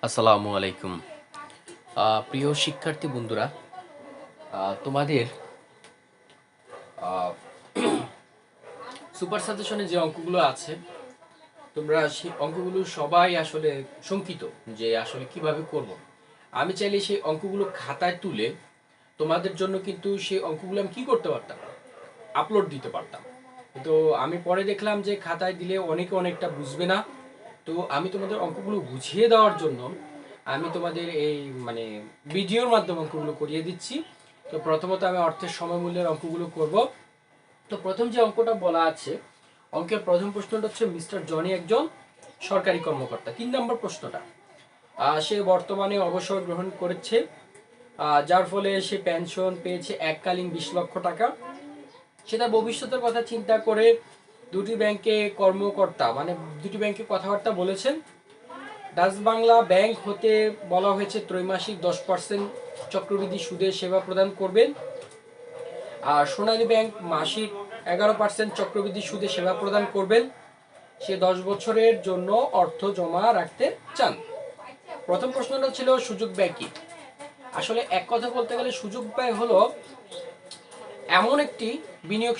আসসালামু আলাইকুম। প্রিয় শিক্ষার্থী বন্ধুরা, তোমাদের সুপার সাজেশনে যে অঙ্কগুলো আছে, তোমরা সেই অঙ্কগুলো সবাই আসলে শঙ্কিত যে আসলে কিভাবে করব। আমি চাইলে সেই অঙ্কগুলো খাতায় তুলে তোমাদের জন্য কিন্তু সেই অঙ্কগুলো আমি কি করতে পারতাম, আপলোড দিতে পারতাম। তো আমি পরে দেখলাম যে খাতায় দিলে অনেকে অনেকটা বুঝবে না। তো আমি তোমাদের অঙ্কগুলো বুঝিয়ে দেওয়ার জন্য আমি তোমাদের এই মানে ভিডিওর মাধ্যমে অঙ্কগুলো করিয়ে দিচ্ছি। তো প্রথমত আমি অর্থের সমমূল্যের অঙ্কগুলো করব। তো প্রথম যে অঙ্কটা বলা আছে, অঙ্কের প্রথম প্রশ্নটা হচ্ছে মিস্টার জনি একজন সরকারি কর্মকর্তা। 3 নম্বর প্রশ্নটা, সে বর্তমানে অবসর গ্রহণ করেছে, যার ফলে সে পেনশন পেয়েছে এককালীন 20 লক্ষ টাকা। সে তার ভবিষ্যতের কথা চিন্তা করে দুটি ব্যাংকে কর্মকর্তা মানে দুটি ব্যাংকে কথাবার্তা বলেছেন। ডাচ বাংলা ব্যাংক হতে বলা হয়েছে ত্রৈমাসিক 10% চক্রবৃদ্ধি সুদে সেবা প্রদান করবেন, আর সোনালী ব্যাংক মাসিক 11% চক্রবৃদ্ধি সুদে সেবা প্রদান করবেন। সে 10 বছরের জন্য অর্থ জমা রাখতে চান। প্রথম প্রশ্নটা ছিল সুযোগ ব্যয় কি। আসলে এক কথা বলতে গেলে সুযোগ ব্যয় হলো এমন একটি বিনিয়োগ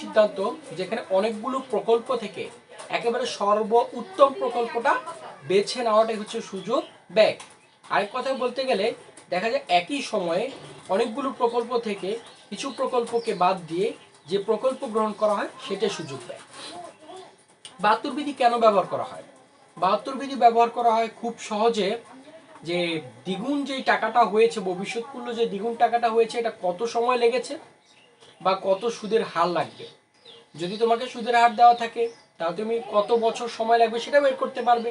সিদ্ধান্ত, যেখানে অনেকগুলো প্রকল্প থেকে একেবারে উত্তম প্রকল্পটা বেছে নেওয়াটাই হচ্ছে সুযোগ ব্যয়। আরেক কথায় বলতে গেলে দেখা যায় একই সময়ে অনেকগুলো প্রকল্প থেকে কিছু প্রকল্পকে বাদ দিয়ে যে প্রকল্প গ্রহণ করা হয় সেটাই সুযোগ ব্যয়। 72 বিধি কেন ব্যবহার করা হয়? 72 বিধি ব্যবহার করা হয় খুব সহজে, যে দ্বিগুণ যেই টাকাটা হয়েছে, ভবিষ্যৎ মূল্য যে দ্বিগুণ টাকাটা হয়েছে, এটা কত সময় লেগেছে বা কত সুদের হার লাগবে। যদি তোমাকে সুদের হার দেওয়া থাকে তাহলে তুমি কত বছর সময় লাগবে সেটা বের করতে পারবে।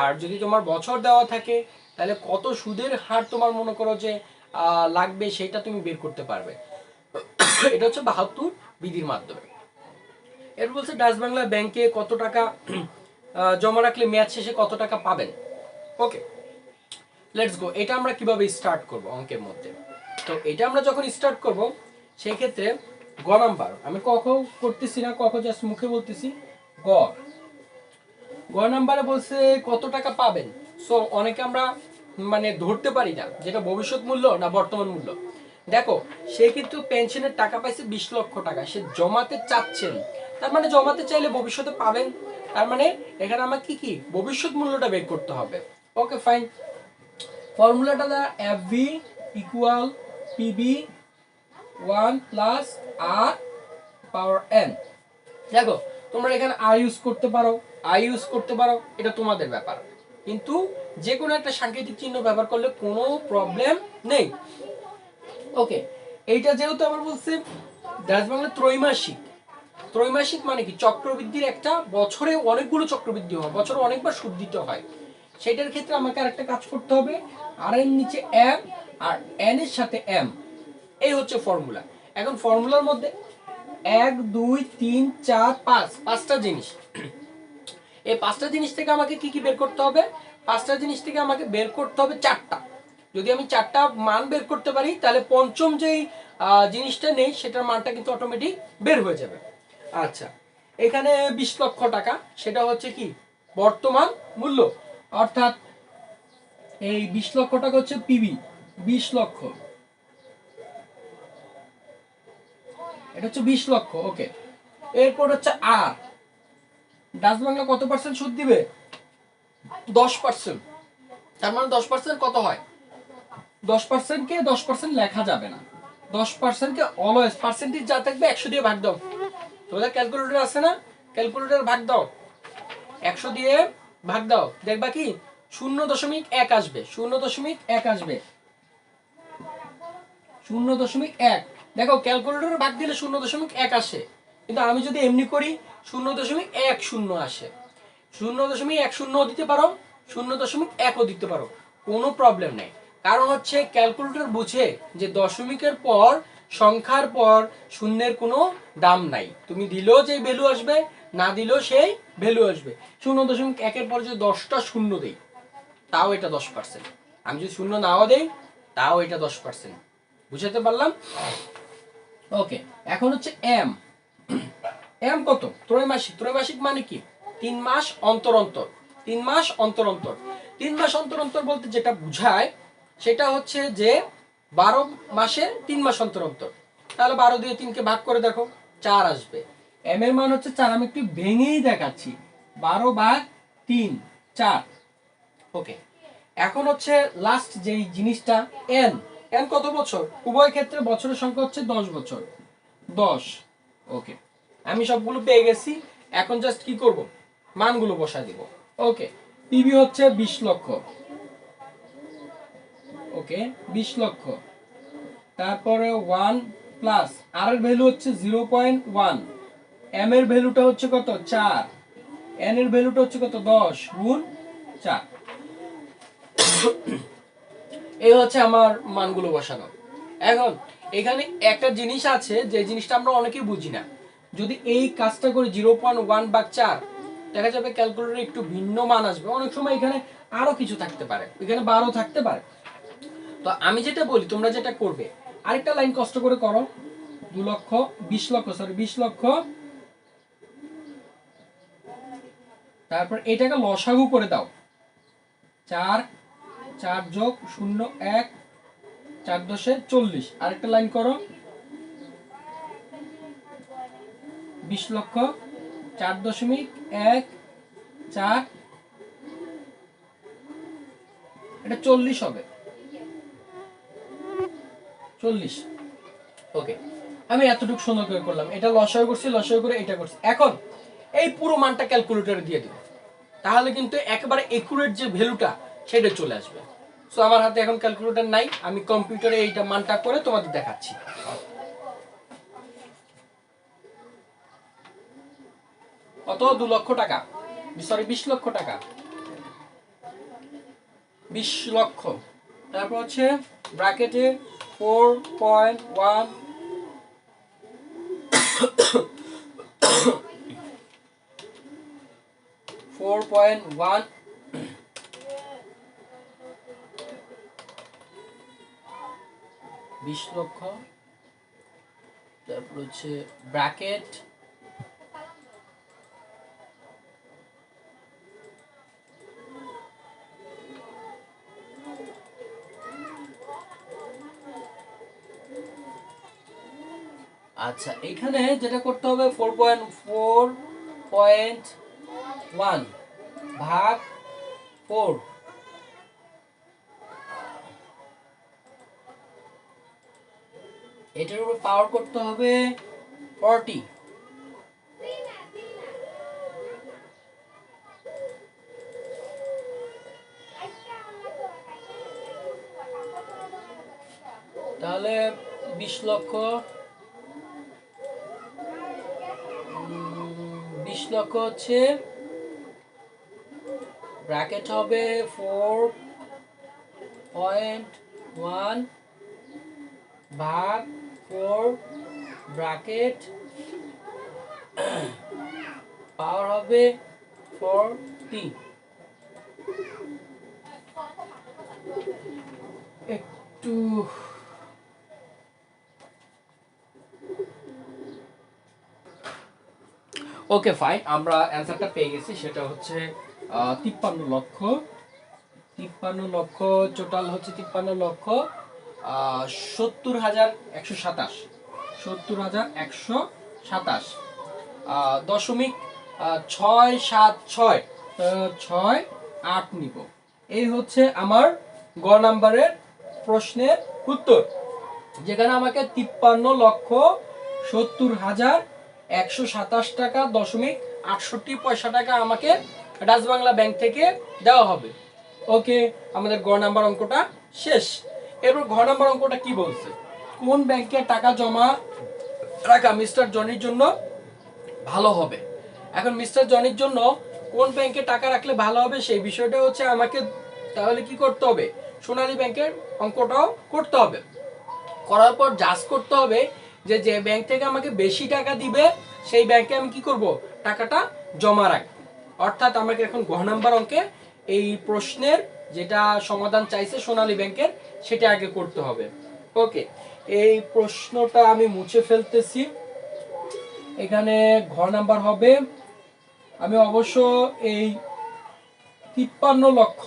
আর যদি তোমার বছর দেওয়া থাকে তাহলে কত সুদের হার তোমার মনে করো যে লাগবে সেটা তুমি বের করতে পারবে। এটা হচ্ছে 72 বিধির মাধ্যমে। এর বলছে ডাচ বাংলা ব্যাংকে কত টাকা জমা রাখলে মেয়াদ শেষে কত টাকা পাবেন। ওকে, লেটস গো। এটা আমরা কিভাবে স্টার্ট করব অঙ্কের মধ্যে। তো এটা আমরা যখন স্টার্ট করব সেই ক্ষেত্রে গ নাম্বার, আমি ক খ করতেছি না, ক খ জাস্ট মুখে বলতেছি। গ গ নাম্বারে বলছে কত টাকা পাবেন। সো অনেকে আমরা মানে ধরতে পারি না যেটা ভবিষ্যৎ মূল্য না বর্তমান মূল্য। দেখো, সে কিন্তু পেনশনের টাকা পাইছে 20 লক্ষ টাকা, সে জমাতে চাচ্ছেন, তার মানে জমাতে চাইলে ভবিষ্যতে পাবেন। তার মানে এখানে আমার কি কি ভবিষ্যৎ মূল্যটা বের করতে হবে। Okay fine. ফর্মুলাটা দ্বারা F V equal PB 1+r⁴n। দেখো, তোমরা এখানে আর ইউজ করতে পারো, আই ইউজ করতে পারো, এটা তোমাদের ব্যাপার, কিন্তু যে কোনো একটা সাংকেতিক চিহ্ন ব্যবহার করলে কোনো প্রবলেম নেই। ওকে, এইটা যেহেতু আবার বলছে ডাচ বাংলা ত্রৈমাসিক, ত্রৈমাসিক মানে কি চক্রবৃদ্ধির একটা বছরে অনেকগুলো চক্রবৃদ্ধি হয়, বছরে অনেকবার সুদ দিতে হয়। সেটার ক্ষেত্রে আমাকে আরেকটা কাজ করতে হবে, আর এর নিচে এম আর এন এর সাথে এম, এই হচ্ছে ফর্মুলা। এখন ফর্মুলার মধ্যে 1 2 3 4 5 পাঁচটা জিনিস, এই পাঁচটা জিনিস থেকে আমাকে কি কি বের করতে হবে? পাঁচটা জিনিস থেকে আমাকে বের করতে হবে চারটা। যদি আমি চারটা মান বের করতে পারি তাহলে পঞ্চম যেই জিনিসটা নেই সেটার মানটা কিন্তু অটোমেটিক বের হয়ে যাবে। আচ্ছা, এখানে 20 লক্ষ টাকা, সেটা হচ্ছে কি বর্তমান মূল্য, অর্থাৎ এই 20 লক্ষ টাকা হচ্ছে পিবি 20 লক্ষ, এটা হচ্ছে 20 লক্ষ। ওকে, এরপর হচ্ছে আর, ডাচ বাংলা কত পার্সেন্ট সুদ দিবে? 10%। তার মানে 10% কত হয়? 10%কে 10% লেখা যাবে না, 10%কে অলওয়েজ পার্সেন্টেজ যা থাকবে 100 দিয়ে ভাগ দাও। তোমাদের ক্যালকুলেটর আছে না? ক্যালকুলেটর ভাগ দাও, 100 দিয়ে ভাগ দাও, দেখবা কি 0.1 আসবে, 0.1 আসবে, 0.1। দেখো, ক্যালকুলেটরে ভাগ দিলে 0.1 আসে, কিন্তু আমি যদি এমনি করি 0.10 আসে। 0.10 দিতে পারো, 0.1ও দিতে পারো, কোনো প্রবলেম নেই। কারণ হচ্ছে ক্যালকুলেটর বুঝে যে দশমিকের পর, সংখ্যার পর শূন্যের কোনো দাম নাই, তুমি দিলেও যে ভ্যালু আসবে, না দিলেও সেই ভ্যালু আসবে। 0.1-এর পর যদি 10টা শূন্য দেই তাও এটা 10%, আমি যদি শূন্য নাও দেই তাও এটা 10%। বুঝাতে পারলাম? ওকে, এখন হচ্ছে এম। এম কত? ত্রৈমাসিক। ত্রৈমাসিক মানে কি 3 মাস অন্তর অন্তর, 3 মাস অন্তর অন্তর। 3 মাস অন্তর অন্তর বলতে যেটা বোঝায় সেটা হচ্ছে যে 12 মাসে 3 মাস অন্তর অন্তর। তাহলে 12 দিয়ে 3 কে ভাগ করে দেখো, 4 আসবে। এম এর মান হচ্ছে 4, আমি একটু ভেঙেই দেখাচ্ছি। 12 ভাগ 3, 4। ওকে, এখন হচ্ছে লাস্ট যেই জিনিসটা এন। এন কত বছর? উভয় ক্ষেত্রে বছরের সংখ্যা হচ্ছে 10 বছর, 10। ওকে, আমি সবগুলো পেয়ে গেছি। এখন জাস্ট কি করব, মানগুলো বসা দিব। ওকে, পিবি হচ্ছে 20 লক্ষ। ওকে, 20 লক্ষ। তারপরে 1 প্লাস আর এর ভ্যালু হচ্ছে 0.1, এম এর ভ্যালুটা হচ্ছে কত 4, এন এর ভ্যালুটা হচ্ছে কত 10 গুণ 4। এই হচ্ছে আমার মানগুলো বসানো। এখন এখানে একটা জিনিস আছে যে জিনিসটা আমরা অনেকেই বুঝি না। যদি এই কাজটা করি 0.1 ভাগ 4, দেখা যাবে ক্যালকুলেটরে একটু ভিন্ন মান আসবে। অনেক সময় এখানে আরো কিছু থাকতে পারে, এখানে 12 থাকতে পারে। তো আমি যেটা বলি, তোমরা যেটা করবে, আরেকটা লাইন কষ্ট করে করো। 2 লক্ষ 20 লক্ষ, সরি 20 লক্ষ, তারপর এটাকে লসাগু করে দাও। 4, 4 যোগ 0, 1, 4 দশে 40। আরেকটা লাইন করো, 20 লক্ষ 4.1, 4, এটা 40 হবে, 40। ওকে, আমি এতটুকু সুন্দর করে করলাম। এটা লসাগু করছি, লসাগু করে এটা করছি। এখন এই পুরো মানটা ক্যালকুলেটরে দিয়ে দিব, তাহলে কিন্তু একেবারে একুরেট যে ভ্যালুটা সেটা চলে আসবে। সো আমার হাতে এখন ক্যালকুলেটর নাই, আমি কম্পিউটারে এইটা মানটা করে তোমাদের দেখাচ্ছি। কত? 2 লক্ষ টাকা, সরি 20 লক্ষ টাকা, 20 লক্ষ। তারপর হচ্ছে ব্র্যাকেটে 4.1, 4.1, 20 লক্ষ। তারপর হচ্ছে ব্র্যাকেট আচ্ছা, এখানে যেটা করতে হবে 4.1 ভাগ 4, এটার উপর পাওয়ার করতে হবে 40। তাহলে 20 লক্ষ, 20 লক্ষ হচ্ছে ব্র্যাকেট হবে 4.1 ভাগ 4, ব্র্যাকেট পাওয়ার হবে 40। একটু ওকে ফাইন, আমরা অ্যান্সারটা পেয়ে গেছি। সেটা হচ্ছে 53 লক্ষ। 53 লক্ষ টোটাল হচ্ছে 53 লক্ষ 70,127, 70,127 দশমিক 676, 6.8 নিব। এই হচ্ছে আমার গ নাম্বারের প্রশ্নের উত্তর, যেখানে আমাকে 53,70,127 টাকা দশমিক 68 পয়সা টাকা আমাকে রাজবাংলা ব্যাংক থেকে দেওয়া হবে। ওকে, আমাদের গ নাম্বার অঙ্কটা শেষ। এরপর ঘ নাম্বার অঙ্কটা কি বলছে, কোন ব্যাংকে টাকা জমা রাখা মিস্টার জনির জন্য ভালো হবে। এখন মিস্টার জনির জন্য কোন ব্যাংকে টাকা রাখলে ভালো হবে সেই বিষয়টা হচ্ছে আমাকে তাহলে কি করতে হবে, সোনালী ব্যাংকের অঙ্কটাও করতে হবে। করার পর জাজ করতে হবে যে যে ব্যাংক থেকে আমাকে বেশি টাকা দিবে সেই ব্যাংকে আমি কি করব, টাকাটা জমা রাখবো। অর্থাৎ আমাকে এখন ঘ নাম্বার অঙ্কে এই প্রশ্নের যেটা সমাধান চাইছে সোনালী ব্যাংকের সেটা আগে করতে হবে। ওকে, এই প্রশ্নটা আমি মুছে ফেলতেছি। এখানে ঘ নাম্বার হবে, আমি অবশ্য এই 53 লক্ষ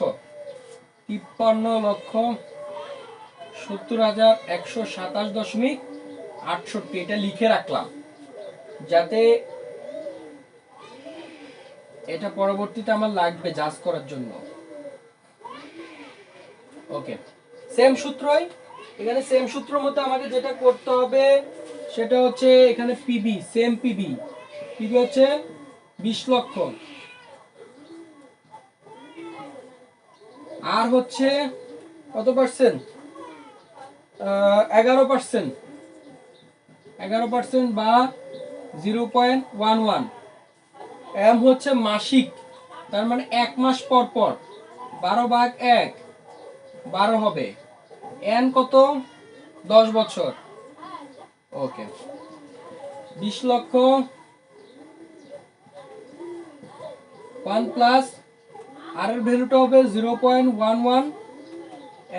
53,70,127.68 এটা লিখে রাখলাম, যাতে এটা পরবর্তীতে আমার লাগবে জাজ করার জন্য। ওকে, সেম সূত্রই এখানে, সেম সূত্রের মধ্যে আমাকে যেটা করতে হবে সেটা হচ্ছে এখানে পিবি, সেম পিবি, পিবি হচ্ছে 20 লক্ষ, আর হচ্ছে কত পার্সেন্ট, 11%, 11% বা 0.11। এম হচ্ছে মাসিক, তার মানে 1 মাস পর পর, 12/1 12 হবে। এন কত, 10 বছর। ওকে, 20 লক্ষ 1 প্লাস আর এর ভ্যালুটা হবে 0.11,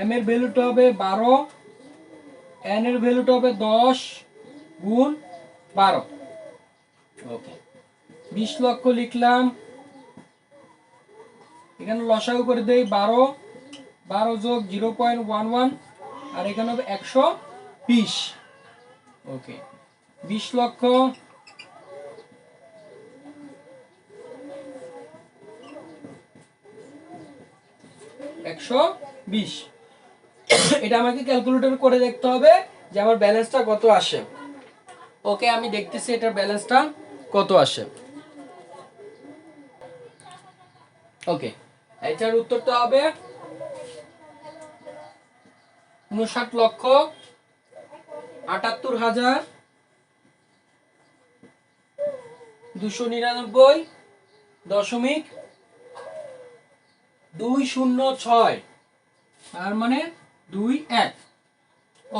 এম এর ভ্যালুটা হবে 12, এন এর ভ্যালুটা হবে 10 গুণ 12। ওকে, 20 লক্ষ লিখলাম, এখানে লসাগু করে দেই 12, 12 যোগ 0.11, আর এখানে হবে 120। ওকে, 20 লক্ষ একশো 20। এটা আমাকে ক্যালকুলেটর করে দেখতে হবে যে আমার ব্যালেন্সটা কত আসে। ওকে, আমি দেখতেছি এটার ব্যালেন্সটা কত আসে। ওকে, এটার উত্তরটা হবে 59,78,299.206, তার মানে 21।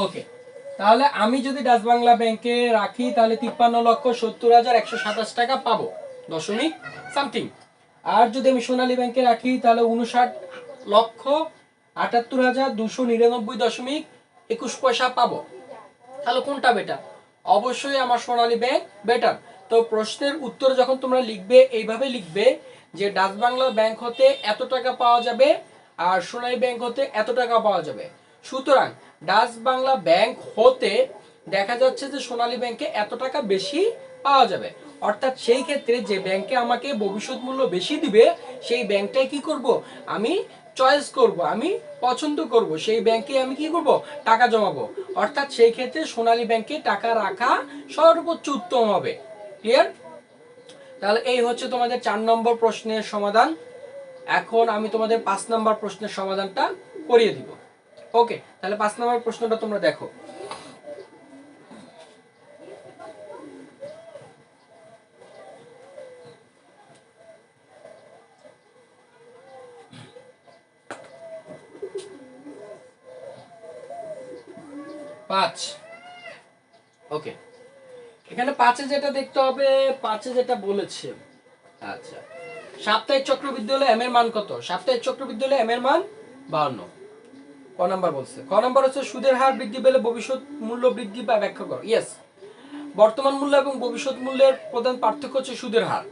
ওকে, তাহলে আমি যদি ডাচ বাংলা ব্যাংকে রাখি তাহলে 53,70,127 টাকা পাবো, দশমিক সামথিং। আর যদি আমি সোনালী ব্যাংকে রাখি তাহলে 59,78,299.21 পাবো। তাহলে কোনটা বেটার? অবশ্যই আমার সোনালী ব্যাংক বেটার। তো প্রশ্নের উত্তর যখন তোমরা লিখবে এইভাবে লিখবে যে ডাচ বাংলা ব্যাংক হতে এত টাকা পাওয়া যাবে আর সোনালী ব্যাংক হতে এত টাকা পাওয়া যাবে। সুতরাং ডাচ বাংলা ব্যাংক হতে দেখা যাচ্ছে যে সোনালী ব্যাংকে এত টাকা বেশি পাওয়া যাবে, অর্থাৎ সেই ক্ষেত্রে যে ব্যাংকে আমাকে ভবিষ্যৎ মূল্য বেশি দিবে সেই ব্যাংকটাই কি করব, আমি চয়েস করব, আমি পছন্দ করব, সেই ব্যাংকে আমি কি করব, টাকা জমাবো। অর্থাৎ সেই ক্ষেত্রে সোনালী ব্যাংকে টাকা রাখা সর্বোচ্চ উত্তম হবে। ক্লিয়ার? তাহলে এই হচ্ছে তোমাদের 4 নম্বর প্রশ্নের সমাধান। এখন আমি তোমাদের 5 নম্বর প্রশ্নের সমাধানটা করিয়ে দিব। ওকে, তাহলে 5 নম্বর প্রশ্নটা তোমরা দেখো। পাঁচ। ওকে, এখানে 5-এ যেটা দেখতে হবে, 5-এ যেটা বলেছে, আচ্ছা, সাপ্তাহিক চক্রবৃদ্ধি হলে এম এর মান কত? সাপ্তাহিক চক্রবৃদ্ধি হলে এম এর মান 52। ক নাম্বার বলছে? ক নাম্বার হচ্ছে সুদের হার বৃদ্ধি পেলে ভবিষ্যৎ মূল্য বৃদ্ধি বা ব্যাখ্যা করো। ইয়েস, বর্তমান মূল্য এবং ভবিষ্যৎ মূল্যের প্রধান পার্থক্য হচ্ছে সুদের হার।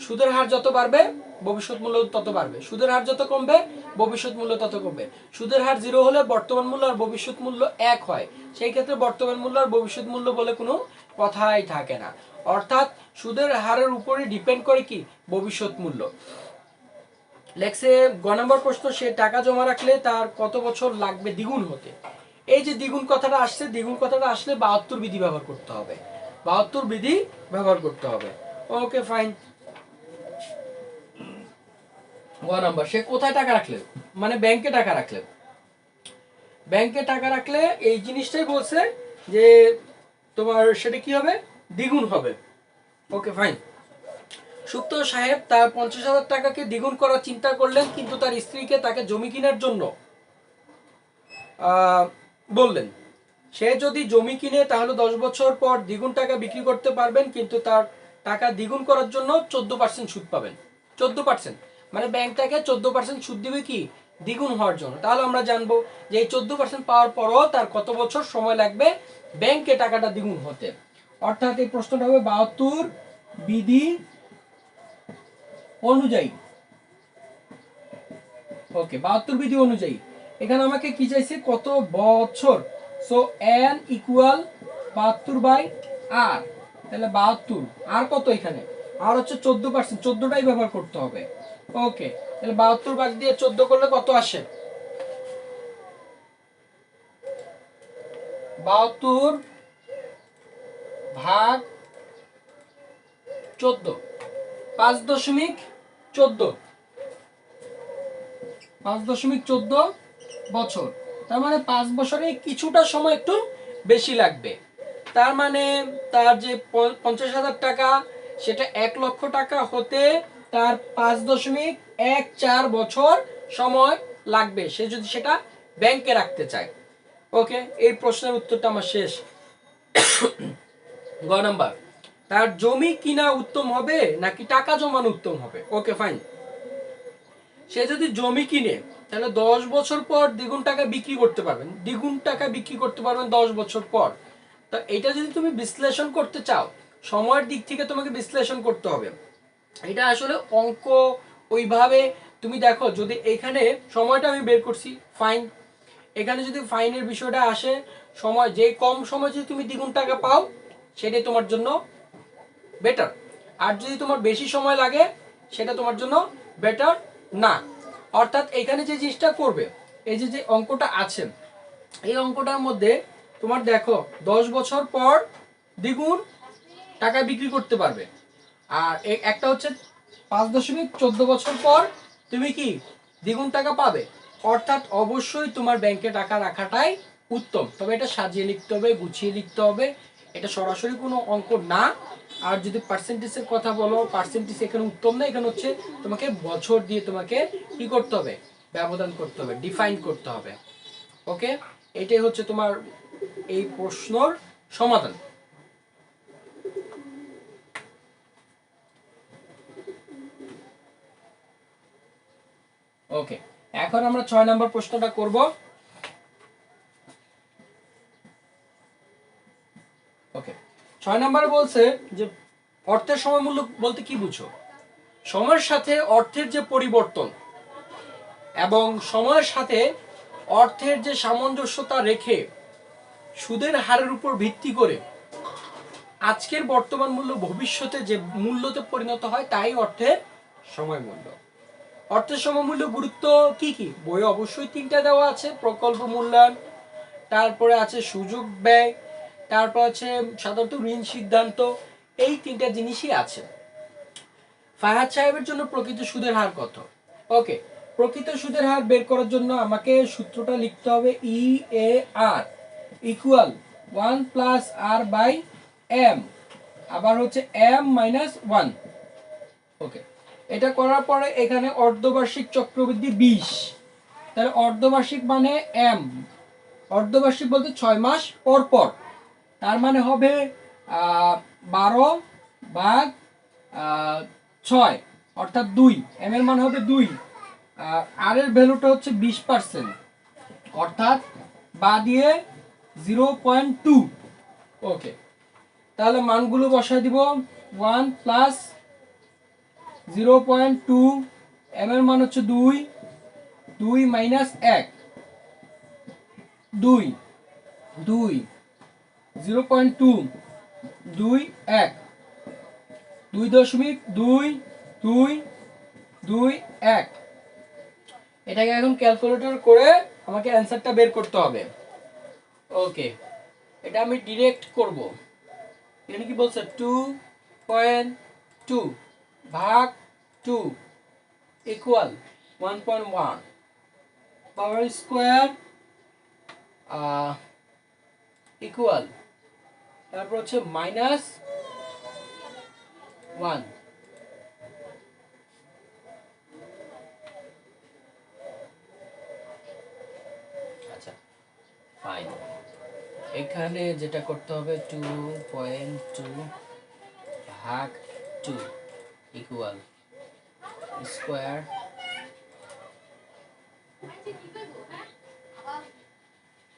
সুদের হার যত বাড়বে ভবিষ্যৎ মূল্য তত বাড়বে, সুদের হার যত কমবে ভবিষ্যৎ মূল্য তত কমবে। সুদের হার 0 হলে বর্তমান মূল্য আর ভবিষ্যৎ মূল্য 1 হয়, সেই ক্ষেত্রে বর্তমান মূল্য আর ভবিষ্যৎ মূল্য বলে কোনো কথাই থাকে না। অর্থাৎ সুদের হারের উপরে ডিপেন্ড করে কি, ভবিষ্যৎ মূল্য। লেখছে গ নম্বর প্রশ্ন, সে টাকা জমা রাখলে তার কত বছর লাগবে দ্বিগুণ হতে? এই যে দ্বিগুণ কথাটা আসছে, দ্বিগুণ কথাটা আসলে 72 বিধি ব্যবহার করতে হবে, 72 বিধি ব্যবহার করতে হবে। Okay fine. গ নাম্বার, সে কোথায় টাকা রাখলে, মানে ব্যাংকে টাকা রাখলে। ব্যাংকে টাকা রাখলে এই জিনিসটাই বলছে যে তোমার সেটা কি হবে, দ্বিগুণ হবে। Okay fine. সুক্ত সাহেব তার 50,000 টাকাকে দ্বিগুণ করার চিন্তা করলেন, কিন্তু তার স্ত্রীকে তাকে জমি কেনার জন্য বললেন। সে যদি জমি কিনে তাহলে 10 বছর পর দ্বিগুণ টাকা বিক্রি করতে পারবেন, কিন্তু তার টাকা দ্বিগুণ করার জন্য 14% সুদ পাবেন। 14%, মানে ব্যাংক তাকে 14% সুদ দিবে কি, দ্বিগুণ হওয়ার জন্য। তাহলে আমরা জানবো যে এই 14% পাওয়ার পরও তার কত বছর সময় লাগবে ব্যাংকে টাকাটা দ্বিগুণ হতে। অর্থাৎ এই প্রশ্নটা হবে 72 বিধি অনুযায়ী। ওকে, 72 বিধি অনুযায়ী এখানে আমাকে কি চাইছে, কত বছর। সো n ইকুয়াল 72/r, তাহলে 72 আর কত এখানে, আর হচ্ছে 14%, 14টাই ব্যবহার করতে হবে। ওকে, তাহলে 72 ভাগ দিয়ে 14 করলে কত আসে, 72 ভাগ 14, 5.14, 5.14 বছর। তার মানে 5 বছরে কিছুটা সময় একটু বেশি লাগবে। তার মানে তার যে 50,000 টাকা, সেটা 1 লক্ষ টাকা হতে তার 5.14 বছর সময় লাগবে, সে যদি সেটা ব্যাংকে রাখতে চায়। ওকে, এই প্রশ্নের উত্তরটা আমার শেষ। গ নাম্বার, তার জমি কিনা উত্তম হবে নাকি টাকা জমানো উত্তম হবে? ওকে ফাইন, সে যদি জমি কিনে তাহলে 10 বছর পর দ্বিগুণ টাকা বিক্রি করতে পারবেন, দ্বিগুণ টাকা বিক্রি করতে পারবেন 10 বছর পর। তো এটা যদি তুমি বিশ্লেষণ করতে চাও, সময়ের দিক থেকে তোমাকে বিশ্লেষণ করতে হবে। এটা আসলে অঙ্ক ওইভাবে তুমি দেখো, যদি এখানে সময়টা আমি বের করছি ফাইন, এখানে যদি ফাইনের বিষয়টা আসে, সময় যে কম সময় যদি তুমি দ্বিগুণ টাকা পাও সেটাই তোমার জন্য বেটার, আর যদি তোমার বেশি সময় লাগে সেটা তোমার জন্য বেটার না। অর্থাৎ এখানে যে জিনিসটা করবে, এই যে যে অঙ্কটা আছে, এই অঙ্কটার মধ্যে তোমার দেখো 10 বছর পর দ্বিগুণ টাকা বিক্রি করতে পারবে, আর একটা হচ্ছে 5.14 বছর পর তুমি কি দ্বিগুণ টাকা পাবে। অর্থাৎ অবশ্যই তোমার ব্যাংকে টাকা রাখাটাই উত্তম, তবে এটা সাজিয়ে লিখতে হবে, গুছিয়ে লিখতে হবে, এটা সরাসরি কোনো অঙ্ক না। আর যদি পার্সেন্টেজের কথা বলো, পার্সেন্টেজ এখানে উত্তম না, এখানে হচ্ছে তোমাকে বছর দিয়ে তোমাকে কি করতে হবে, ব্যবধান করতে হবে, ডিফাইন করতে হবে। ওকে, এটাই হচ্ছে তোমার এই প্রশ্নর সমাধান। ওকে, এখন আমরা 6 নম্বর প্রশ্নটা করব। ওকে, 6 নম্বরে বলছে যে অর্থের সময় মূল্য বলতে কি বুঝো? সময়ের সাথে অর্থের যে পরিবর্তন এবং সময়ের সাথে অর্থের যে সামঞ্জস্যতা রেখে সুদের হারের উপর ভিত্তি করে আজকের বর্তমান মূল্য ভবিষ্যতে যে মূল্যতে পরিণত হয় তাই অর্থের সময় মূল্য। অর্থের সময় মূল্য গুরুত্ব কি কি? বই অবশ্যই 3টা দেওয়া আছে, প্রকল্প মূল্যায়ন, তারপরে আছে সুযোগ ব্যয়, তারপর আছে সাধারণত ঋণ সিদ্ধান্ত, এই 3টা জিনিসই আছে। ফাহাদ সাহেবের জন্য প্রকৃত সুদের হার কত? ওকে, প্রকৃত সুদের হার বের করার জন্য আমাকে সূত্রটা লিখতে হবে, ই এ আর ইকুয়াল 1+r/m, আবার হচ্ছে m-1। ওকে, এটা করার পরে এখানে অর্ধবার্ষিক চক্রবৃদ্ধি 20, তাহলে অর্ধবার্ষিক মানে m, অর্ধবার্ষিক বলতে 6 মাস পর পর, তার মানে হবে 12/6, অর্থাৎ 2, m এর মান হবে 2, আর এর ভ্যালুটা হচ্ছে 20%, অর্থাৎ বা দিয়ে 0.2। ওকে, তাহলে মানগুলো বসায় দিব, 1 প্লাস 0.2, m এর মান হচ্ছে 2, 2 মাইনাস 1, 2, 2, 0.2, 2, 1, 2.22221। এটাকে এখন ক্যালকুলেটর করে আমাকে অ্যান্সারটা বের করতে হবে। ওকে, এটা আমি ডিরেক্ট করব। এখানে কি বলছে, 2.2 ভাগ 2 ইকুয়াল 1.1 পাওয়ার স্কোয়ার ইকুয়াল, তারপর হচ্ছে -1। আচ্ছা ফাইন, এখানে যেটা করতে হবে 2.2 ভাগ 2 ইকুয়াল স্কোয়ার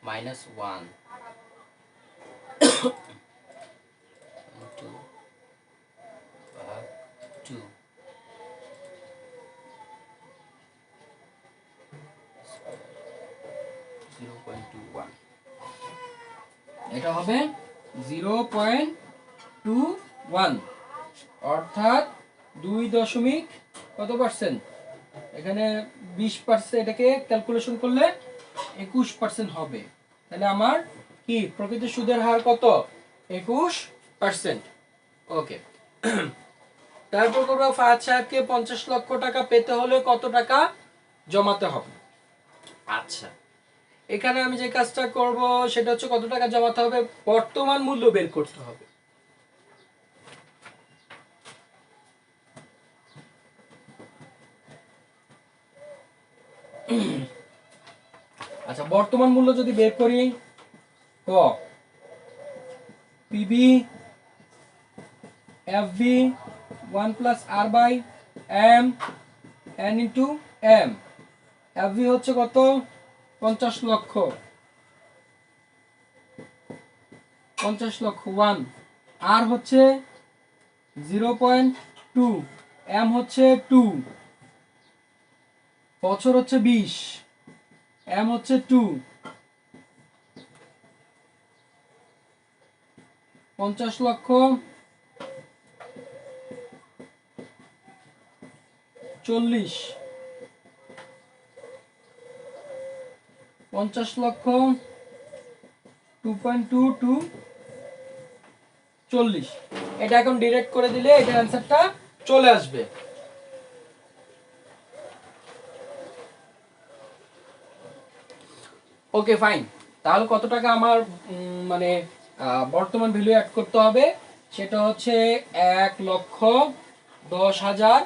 -1 2 ভাগ 2 স্কোয়ার 0.21, এটা হবে 0.21, অর্থাৎ 2 কত পার্সেন্ট, এখানে 20%, এটাকে ক্যালকুলেশন করলে 21% হবে। তাহলে আমার কি প্রকৃত সুদের হার কত, 21%। ওকে, তারপর করবো ফাহাদ সাহেবকে 50 লক্ষ টাকা পেতে হলে কত টাকা জমাতে হবে। আচ্ছা, এখানে আমি যে কাজটা করব সেটা হচ্ছে কত টাকা জমাতে হবে, বর্তমান মূল্য বের করতে হবে। আচ্ছা, বর্তমান মূল্য যদি বের করি, ক PB FB 1 plus R by M N into M. FB হচ্ছে কত, 50 লক্ষ, 50 লক্ষ 1, আর হচ্ছে 0.2, এম হচ্ছে 2, বছর হচ্ছে 20, এম হচ্ছে 2, 50 লক্ষ 40, 50 লক্ষ 2.22 40। এটা এখন ডিরেক্ট করে দিলে এটার অ্যান্সারটা চলে আসবে। ওকে ফাইন, তাহলে কত টাকা আমার মানে বর্তমান ভ্যালু অ্যাড করতে হবে, সেটা হচ্ছে 1,10,474,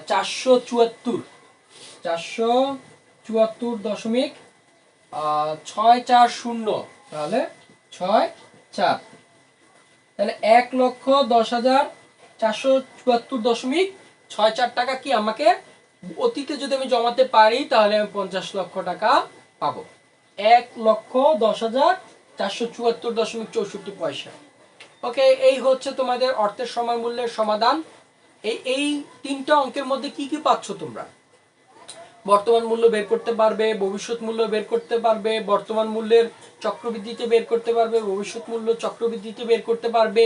474.640, তাহলে 64, তাহলে 1,10,474.64 টাকা কি আমাকে অতীতে যদি আমি জমাতে পারি তাহলে আমি 50 লক্ষ টাকা পাবো। 1,10,474.64 ওকে, এই হচ্ছে তোমাদের অর্থের সময় মূল্যের সমাধান। এই তিনটা অঙ্কের মধ্যে কি কি পাচ্ছ তোমরা, বর্তমান মূল্য বের করতে পারবে, ভবিষ্যৎ মূল্য বের করতে পারবে, বর্তমান মূল্যের চক্রবৃদ্ধিতে বের করতে পারবে, ভবিষ্যৎ মূল্য চক্রবৃদ্ধিতে বের করতে পারবে,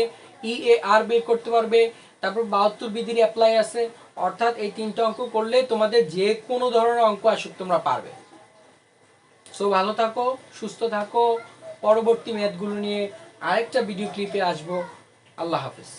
ইএআর বের করতে পারবে, তারপর 72 বিধির অ্যাপ্লাই আছে। অর্থাৎ এই তিনটা অঙ্ক করলে তোমাদের যে কোনো ধরনের অঙ্ক আসুক তোমরা পারবে। সো ভালো থাকো, সুস্থ থাকো, পরবর্তী ম্যাথগুলো নিয়ে আরেকটা ভিডিও ক্লিপে আসবো। আল্লাহ হাফেজ।